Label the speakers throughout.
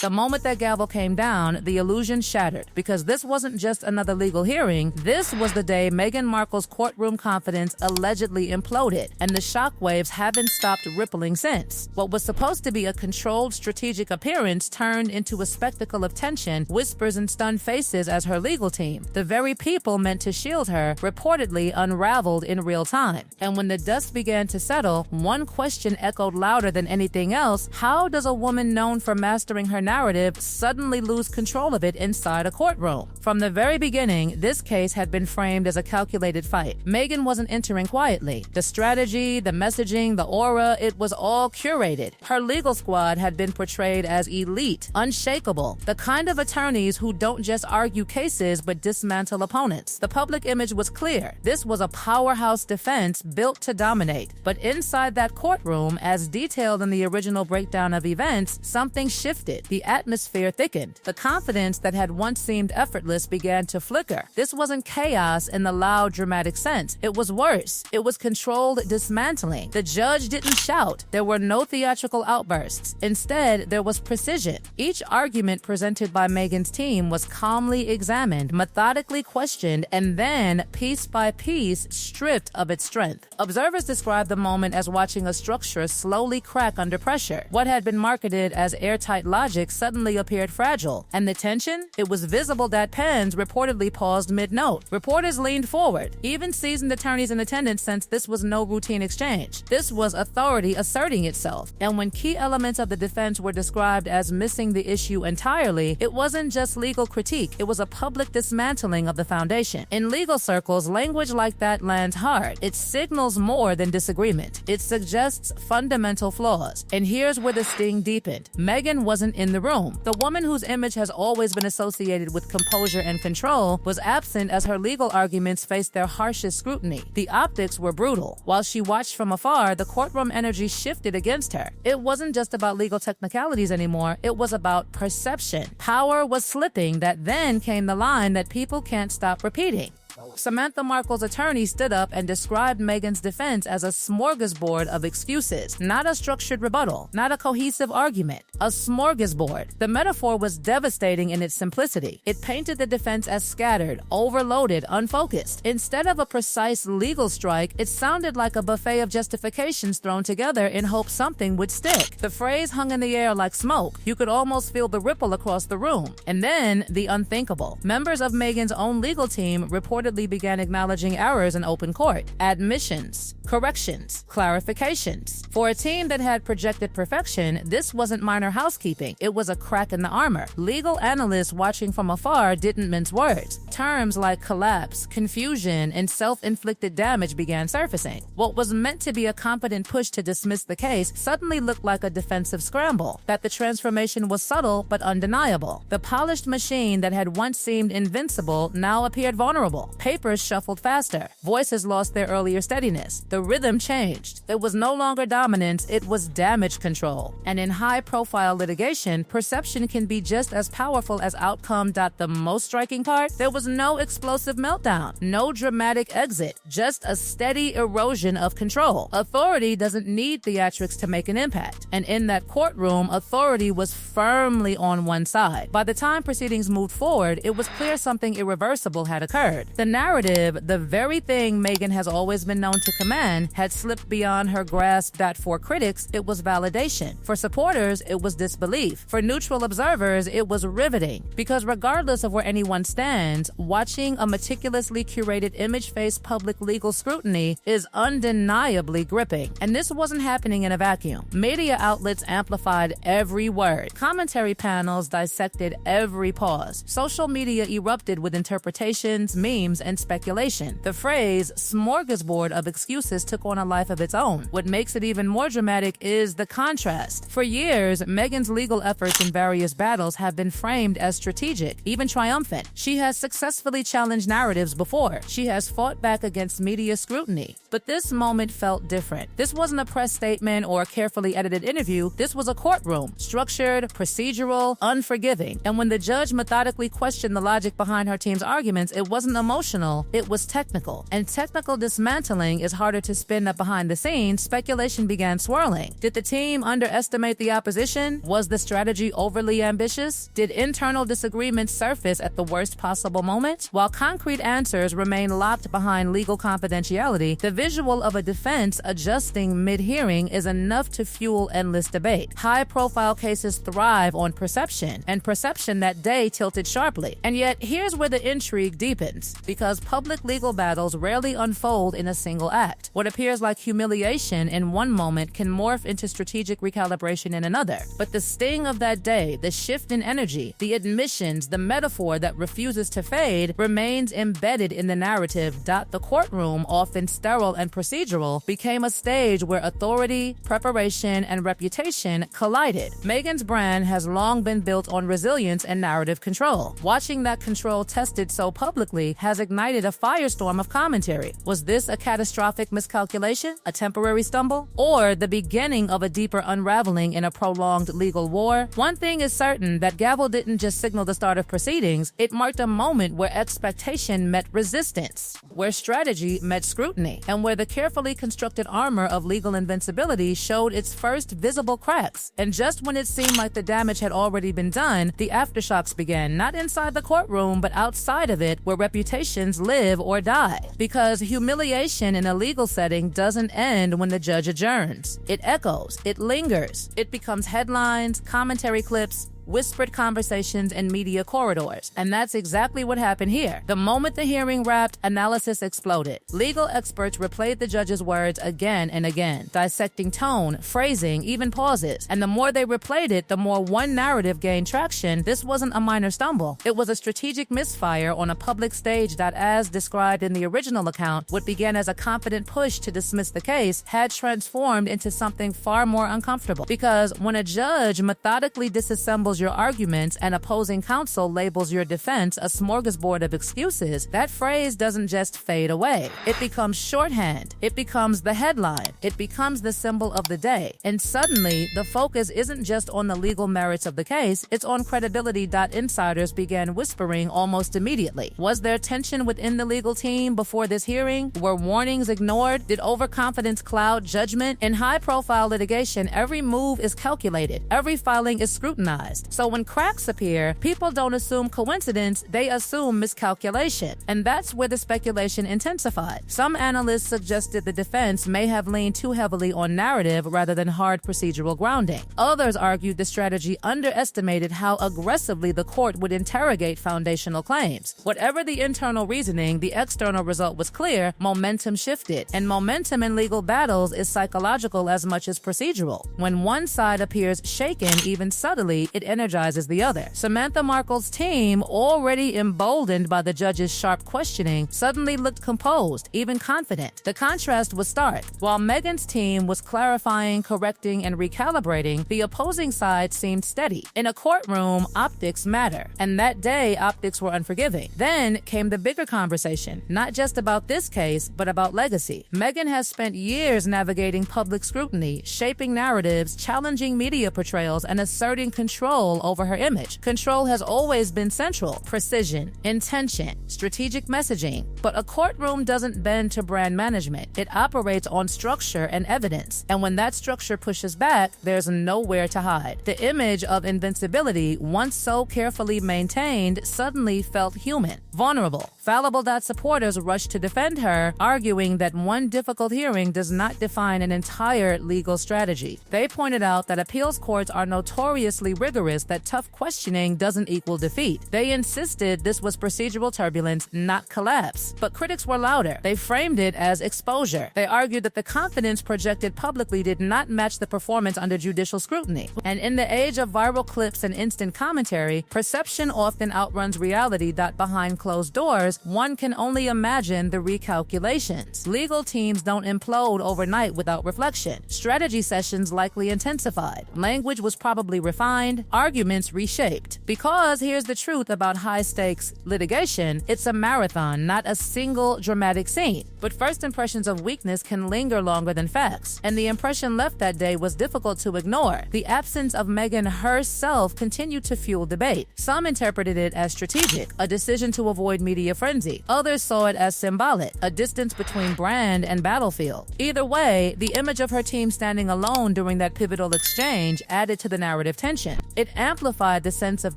Speaker 1: The moment that gavel came down, the illusion shattered, because this wasn't just another legal hearing. This was the day Meghan Markle's courtroom confidence allegedly imploded, and the shockwaves haven't stopped rippling since. What was supposed to be a controlled, strategic appearance turned into a spectacle of tension, whispers, and stunned faces as her legal team, the very people meant to shield her, reportedly unraveled in real time. And when the dust began to settle, one question echoed louder than anything else: how does a woman known for mastering her narrative suddenly lose control of it inside a courtroom? From the very beginning, this case had been framed as a calculated fight. Meghan wasn't entering quietly. The strategy, the messaging, the aura, it was all curated. Her legal squad had been portrayed as elite, unshakable, the kind of attorneys who don't just argue cases but dismantle opponents. The public image was clear. This was a powerhouse defense built to dominate. But inside that courtroom, as detailed in the original breakdown of events, something shifted. The atmosphere thickened. The confidence that had once seemed effortless began to flicker. This wasn't chaos in the loud, dramatic sense. It was worse. It was controlled dismantling. The judge didn't shout. There were no theatrical outbursts. Instead, there was precision. Each argument presented by Meghan's team was calmly examined, methodically questioned, and then, piece by piece, stripped of its strength. Observers described the moment as watching a structure slowly crack under pressure. What had been marketed as airtight logic suddenly appeared fragile. And the tension? It was visible that pens reportedly paused mid-note. Reporters leaned forward. Even seasoned attorneys in attendance sensed this was no routine exchange. This was authority asserting itself. And when key elements of the defense were described as missing the issue entirely, it wasn't just legal critique. It was a public dismantling of the foundation. In legal circles, language like that lands hard. It signals more than disagreement. It suggests fundamental flaws. And here's where the sting deepened. Meghan wasn't in the room. The woman whose image has always been associated with composure and control was absent as her legal arguments faced their harshest scrutiny. The optics were brutal. While she watched from afar, the courtroom energy shifted against her. It wasn't just about legal technicalities anymore. It was about perception. Power was slipping. That then came the line that people can't stop repeating. Samantha Markle's attorney stood up and described Meghan's defense as a smorgasbord of excuses, not a structured rebuttal, not a cohesive argument, a smorgasbord. The metaphor was devastating in its simplicity. It painted the defense as scattered, overloaded, unfocused. Instead of a precise legal strike, it sounded like a buffet of justifications thrown together in hopes something would stick. The phrase hung in the air like smoke. You could almost feel the ripple across the room. And then, the unthinkable. Members of Meghan's own legal team reportedly began acknowledging errors in open court, admissions, corrections, clarifications. For a team that had projected perfection, this wasn't minor housekeeping. It was a crack in the armor. Legal analysts watching from afar didn't mince words. Terms like collapse, confusion, and self-inflicted damage began surfacing. What was meant to be a competent push to dismiss the case suddenly looked like a defensive scramble. That the transformation was subtle but undeniable. The polished machine that had once seemed invincible now appeared vulnerable. Papers shuffled faster. Voices lost their earlier steadiness. The rhythm changed. It was no longer dominance, it was damage control. And in high-profile litigation, perception can be just as powerful as outcome. The most striking part? There was no explosive meltdown, no dramatic exit, just a steady erosion of control. Authority doesn't need theatrics to make an impact. And in that courtroom, authority was firmly on one side. By the time proceedings moved forward, it was clear something irreversible had occurred. The narrative, the very thing Meghan has always been known to command, had slipped beyond her grasp. For critics, it was validation. For supporters, it was disbelief. For neutral observers, it was riveting. Because regardless of where anyone stands, watching a meticulously curated image face public legal scrutiny is undeniably gripping. And this wasn't happening in a vacuum. Media outlets amplified every word. Commentary panels dissected every pause. Social media erupted with interpretations, memes, and speculation. The phrase smorgasbord of excuses took on a life of its own. What makes it even more dramatic is the contrast. For years, Meghan's legal efforts in various battles have been framed as strategic, even triumphant. She has successfully challenged narratives before. She has fought back against media scrutiny. But this moment felt different. This wasn't a press statement or a carefully edited interview. This was a courtroom, structured, procedural, unforgiving. And when the judge methodically questioned the logic behind her team's arguments, it wasn't emotional. emotional, it was technical. And technical dismantling is harder to spin up behind the scenes. Speculation began swirling. Did the team underestimate the opposition? Was the strategy overly ambitious? Did internal disagreements surface at the worst possible moment? While concrete answers remain locked behind legal confidentiality, the visual of a defense adjusting mid-hearing is enough to fuel endless debate. High-profile cases thrive on perception, and perception that day tilted sharply. And yet, here's where the intrigue deepens, because public legal battles rarely unfold in a single act. What appears like humiliation in one moment can morph into strategic recalibration in another. But the sting of that day, the shift in energy, the admissions, the metaphor that refuses to fade, remains embedded in the narrative. The courtroom, often sterile and procedural, became a stage where authority, preparation, and reputation collided. Meghan's brand has long been built on resilience and narrative control. Watching that control tested so publicly has ignited a firestorm of commentary. Was this a catastrophic miscalculation, a temporary stumble, or the beginning of a deeper unraveling in a prolonged legal war? One thing is certain, that gavel didn't just signal the start of proceedings, it marked a moment where expectation met resistance, where strategy met scrutiny, and where the carefully constructed armor of legal invincibility showed its first visible cracks. And just when it seemed like the damage had already been done, the aftershocks began, not inside the courtroom, but outside of it, where reputations live or die. Because humiliation in a legal setting doesn't end when the judge adjourns. It echoes, it lingers, it becomes headlines, commentary clips, whispered conversations in media corridors. And that's exactly what happened here. The moment the hearing wrapped, analysis exploded. Legal experts replayed the judge's words again and again, dissecting tone, phrasing, even pauses. And the more they replayed it, the more one narrative gained traction. This wasn't a minor stumble. It was a strategic misfire on a public stage that, as described in the original account, what began as a confident push to dismiss the case had transformed into something far more uncomfortable. Because when a judge methodically disassembles your arguments and opposing counsel labels your defense a smorgasbord of excuses, that phrase doesn't just fade away. It becomes shorthand. It becomes the headline. It becomes the symbol of the day. And suddenly, the focus isn't just on the legal merits of the case, it's on credibility. Insiders began whispering almost immediately. Was there tension within the legal team before this hearing? Were warnings ignored? Did overconfidence cloud judgment? In high-profile litigation, every move is calculated. Every filing is scrutinized. So when cracks appear, people don't assume coincidence, they assume miscalculation. And that's where the speculation intensified. Some analysts suggested the defense may have leaned too heavily on narrative rather than hard procedural grounding. Others argued the strategy underestimated how aggressively the court would interrogate foundational claims. Whatever the internal reasoning, the external result was clear: momentum shifted. And momentum in legal battles is psychological as much as procedural. When one side appears shaken, even subtly, it energizes the other. Samantha Markle's team, already emboldened by the judge's sharp questioning, suddenly looked composed, even confident. The contrast was stark. While Meghan's team was clarifying, correcting, and recalibrating, the opposing side seemed steady. In a courtroom, optics matter, and that day, optics were unforgiving. Then came the bigger conversation, not just about this case, but about legacy. Meghan has spent years navigating public scrutiny, shaping narratives, challenging media portrayals, and asserting control over her image. Control has always been central. Precision, intention, strategic messaging. But a courtroom doesn't bend to brand management. It operates on structure and evidence. And when that structure pushes back, there's nowhere to hide. The image of invincibility, once so carefully maintained, suddenly felt human, vulnerable. Fallible. Supporters rushed to defend her, arguing that one difficult hearing does not define an entire legal strategy. They pointed out that appeals courts are notoriously rigorous, that tough questioning doesn't equal defeat. They insisted this was procedural turbulence, not collapse. But critics were louder. They framed it as exposure. They argued that the confidence projected publicly did not match the performance under judicial scrutiny. And in the age of viral clips and instant commentary, perception often outruns reality. Behind closed doors, one can only imagine the recalculations. Legal teams don't implode overnight without reflection. Strategy sessions likely intensified. Language was probably refined. arguments reshaped. Because here's the truth about high-stakes litigation, it's a marathon, not a single dramatic scene. But first impressions of weakness can linger longer than facts, and the impression left that day was difficult to ignore. The absence of Meghan herself continued to fuel debate. Some interpreted it as strategic, a decision to avoid media frenzy. Others saw it as symbolic, a distance between brand and battlefield. Either way, the image of her team standing alone during that pivotal exchange added to the narrative tension. It amplified the sense of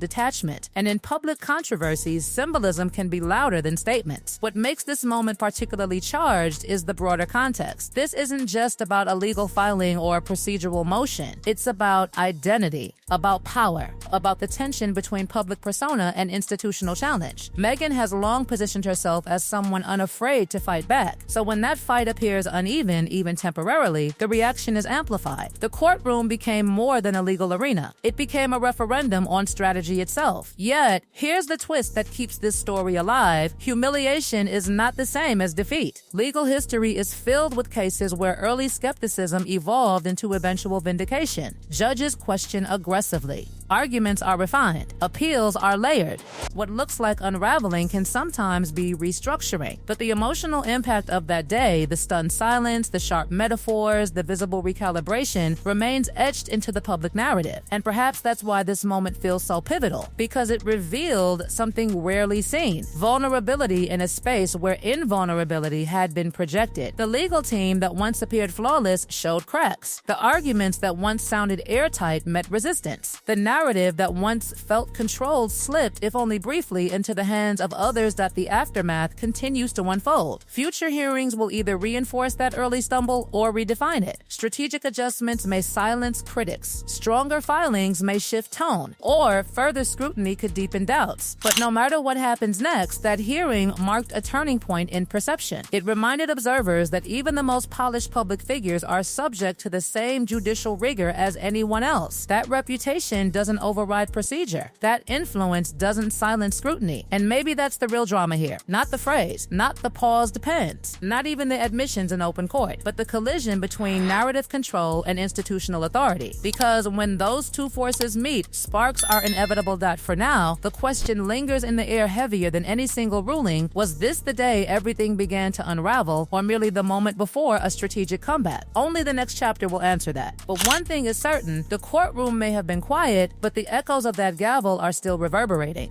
Speaker 1: detachment, and in public controversies, symbolism can be louder than statements. What makes this moment particularly charged is the broader context. This isn't just about a legal filing or a procedural motion. It's about identity, about power, about the tension between public persona and institutional challenge. Meghan has long positioned herself as someone unafraid to fight back, so when that fight appears uneven, even temporarily, the reaction is amplified. The courtroom became more than a legal arena. It became a referendum on strategy itself. Yet, here's the twist that keeps this story alive: humiliation is not the same as defeat. Legal history is filled with cases where early skepticism evolved into eventual vindication. Judges question aggressively. Arguments are refined. Appeals are layered. What looks like unraveling can sometimes be restructuring. But the emotional impact of that day, the stunned silence, the sharp metaphors, the visible recalibration, remains etched into the public narrative. And perhaps that's why this moment feels so pivotal, because it revealed something rarely seen: vulnerability in a space where invulnerability had been projected. The legal team that once appeared flawless showed cracks. The arguments that once sounded airtight met resistance. The narrative that once felt controlled slipped, if only briefly, into the hands of others that the aftermath continues to unfold. Future hearings will either reinforce that early stumble or redefine it. Strategic adjustments may silence critics. Stronger filings may shift tone, or further scrutiny could deepen doubts. But no matter what happens next, that hearing marked a turning point in perception. It reminded observers that even the most polished public figures are subject to the same judicial rigor as anyone else. That reputation doesn't override procedure. That influence doesn't silence scrutiny. And maybe that's the real drama here. Not the phrase, not the pause depends, not even the admissions in open court, but the collision between narrative control and institutional authority. Because when those two forces meet, sparks are inevitable. For now, the question lingers in the air heavier than any single ruling: was this the day everything began to unravel, or merely the moment before a strategic comeback? Only the next chapter will answer that. But one thing is certain: the courtroom may have been quiet, but the echoes of that gavel are still reverberating.